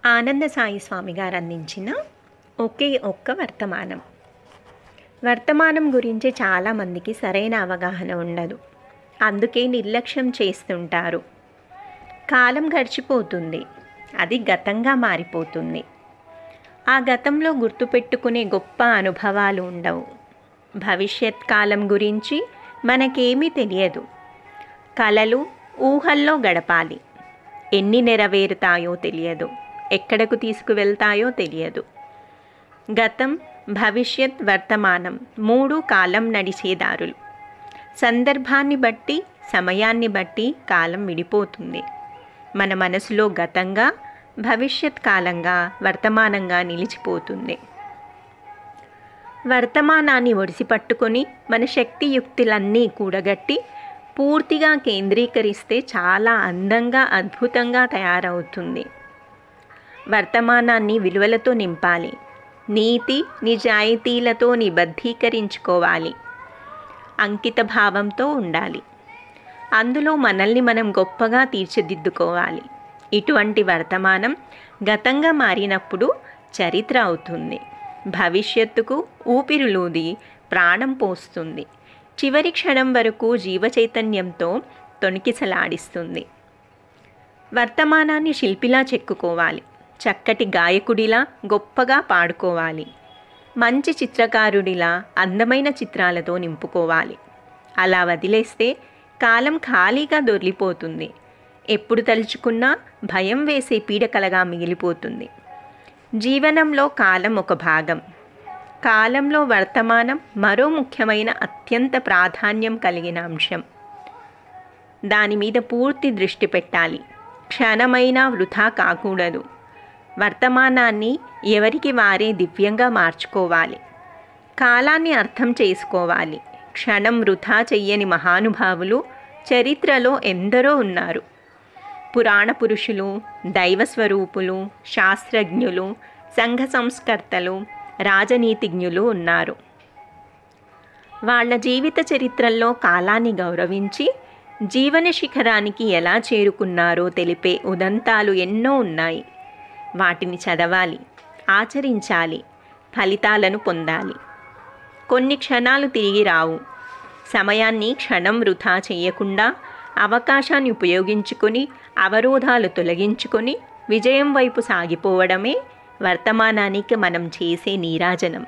ఆనంద సాయి స్వామి గారు అందించిన ఒకే ఒక్క వర్తమానం. వర్తమానం గురించి చాలామందికి సరైన అవగాహన ఉండదు. అందుకే నిర్లక్ష్యం చేస్తుంటారు. కాలం గడిచిపోతుంది, అది గతంగా మారిపోతుంది. ఆ గతంలో గుర్తుపెట్టుకునే గొప్ప అనుభవాలు ఉండవు. భవిష్యత్ కాలం గురించి మనకేమీ తెలియదు. కలలు ఊహల్లో గడపాలి. ఎన్ని నెరవేరుతాయో తెలియదు, ఎక్కడకు తీసుకువెళ్తాయో తెలియదు. గతం, భవిష్యత్, వర్తమానం మూడు కాలం నడిచేదారులు. సందర్భాన్ని బట్టి, సమయాన్ని బట్టి కాలం విడిపోతుంది. మన మనసులో గతంగా, భవిష్యత్ కాలంగా, వర్తమానంగా నిలిచిపోతుంది. వర్తమానాన్ని ఒడిసిపట్టుకొని మన శక్తియుక్తులన్నీ కూడగట్టి పూర్తిగా కేంద్రీకరిస్తే చాలా అందంగా, అద్భుతంగా తయారవుతుంది. వర్తమానాన్ని విలువలతో నింపాలి. నీతి, నిజాయితీలతో నిబద్ధీకరించుకోవాలి. అంకిత భావంతో ఉండాలి. అందులో మనల్ని మనం గొప్పగా తీర్చిదిద్దుకోవాలి. ఇటువంటి వర్తమానం గతంగా మారినప్పుడు చరిత్ర అవుతుంది. భవిష్యత్తుకు ఊపిరులూది ప్రాణం పోస్తుంది. చివరి క్షణం వరకు జీవచైతన్యంతో తొణికిసలాడిస్తుంది. వర్తమానాన్ని శిల్పిలా చెక్కుకోవాలి. చక్కటి గాయకుడిలా గొప్పగా పాడుకోవాలి. మంచి చిత్రకారుడిలా అందమైన చిత్రాలతో నింపుకోవాలి. అలా వదిలేస్తే కాలం ఖాళీగా దొర్లిపోతుంది. ఎప్పుడు తలుచుకున్నా భయం వేసే పీడకలగా మిగిలిపోతుంది. జీవనంలో కాలం ఒక భాగం. కాలంలో వర్తమానం మరో ముఖ్యమైన, అత్యంత ప్రాధాన్యం కలిగిన అంశం. దాని మీద పూర్తి దృష్టి పెట్టాలి. క్షణమైనా వృధా కాకూడదు. వర్తమానాన్ని ఎవరికి వారే దివ్యంగా మార్చుకోవాలి. కాలాన్ని అర్థం చేసుకోవాలి. క్షణం వృధా చెయ్యని మహానుభావులు చరిత్రలో ఎందరో ఉన్నారు. పురాణ పురుషులు, దైవస్వరూపులు, శాస్త్రజ్ఞులు, సంఘ సంస్కర్తలు, రాజనీతిజ్ఞులు ఉన్నారు. వాళ్ళ జీవిత చరిత్రల్లో కాలాన్ని గౌరవించి జీవన శిఖరానికి ఎలా చేరుకున్నారో తెలిపే ఉదంతాలు ఎన్నో ఉన్నాయి. వాటిని చదవాలి, ఆచరించాలి, ఫలితాలను పొందాలి. కొన్ని క్షణాలు తిరిగి రావు. సమయాన్ని క్షణం వృధా చేయకుండా అవకాశాన్ని ఉపయోగించుకొని, అవరోధాలు తొలగించుకొని విజయం వైపు సాగిపోవడమే వర్తమానానికి మనం చేసే నీరాజనం.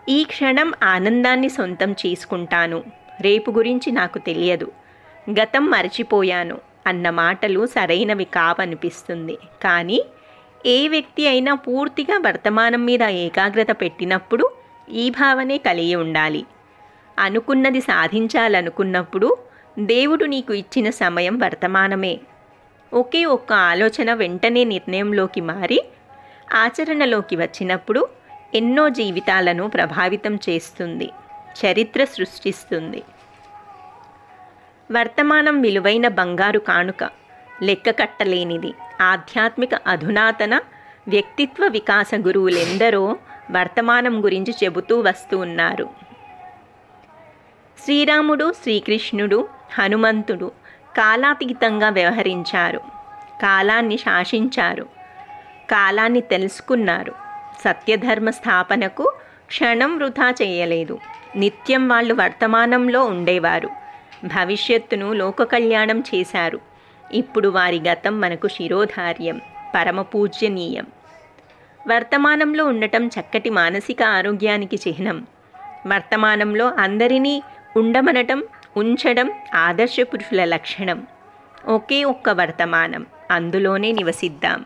ఈ క్షణం ఆనందాన్ని సొంతం చేసుకుంటాను, రేపు గురించి నాకు తెలియదు, గతం మరచిపోయాను అన్న మాటలు సరైనవి కావనిపిస్తుంది. కానీ ఏ వ్యక్తి అయినా పూర్తిగా వర్తమానం మీద ఏకాగ్రత పెట్టినప్పుడు ఈ భావనే కలిగి ఉండాలి. అనుకున్నది సాధించాలనుకున్నప్పుడు దేవుడు నీకు ఇచ్చిన సమయం వర్తమానమే. ఒకే ఒక్క ఆలోచన వెంటనే నిర్ణయంలోకి మారి ఆచరణలోకి వచ్చినప్పుడు ఎన్నో జీవితాలను ప్రభావితం చేస్తుంది, చరిత్ర సృష్టిస్తుంది. వర్తమానం విలువైన బంగారు కానుక, లెక్క కట్టలేనిది. ఆధ్యాత్మిక అధునాతన వ్యక్తిత్వ వికాస గురువులెందరో వర్తమానం గురించి చెబుతూ వస్తూ ఉన్నారు. శ్రీరాముడు, శ్రీకృష్ణుడు, హనుమంతుడు కాలాతీతంగా వ్యవహరించారు. కాలాన్ని శాసించారు. కాలాన్ని తెలుసుకున్నారు. సత్యధర్మ స్థాపనకు క్షణం వృధా చేయలేదు. నిత్యం వాళ్ళు వర్తమానంలో ఉండేవారు. భవిష్యత్తును లోక కళ్యాణం చేశారు. ఇప్పుడు వారి గతం మనకు శిరోధార్యం, పరమ పూజ్యనీయం. వర్తమానంలో ఉండటం చక్కటి మానసిక ఆరోగ్యానికి చిహ్నం. వర్తమానంలో అందరినీ ఉండమనటం, ఉంచడం ఆదర్శ పురుషుల లక్షణం. ఒకే ఒక్క వర్తమానం, అందులోనే నివసిద్దాం.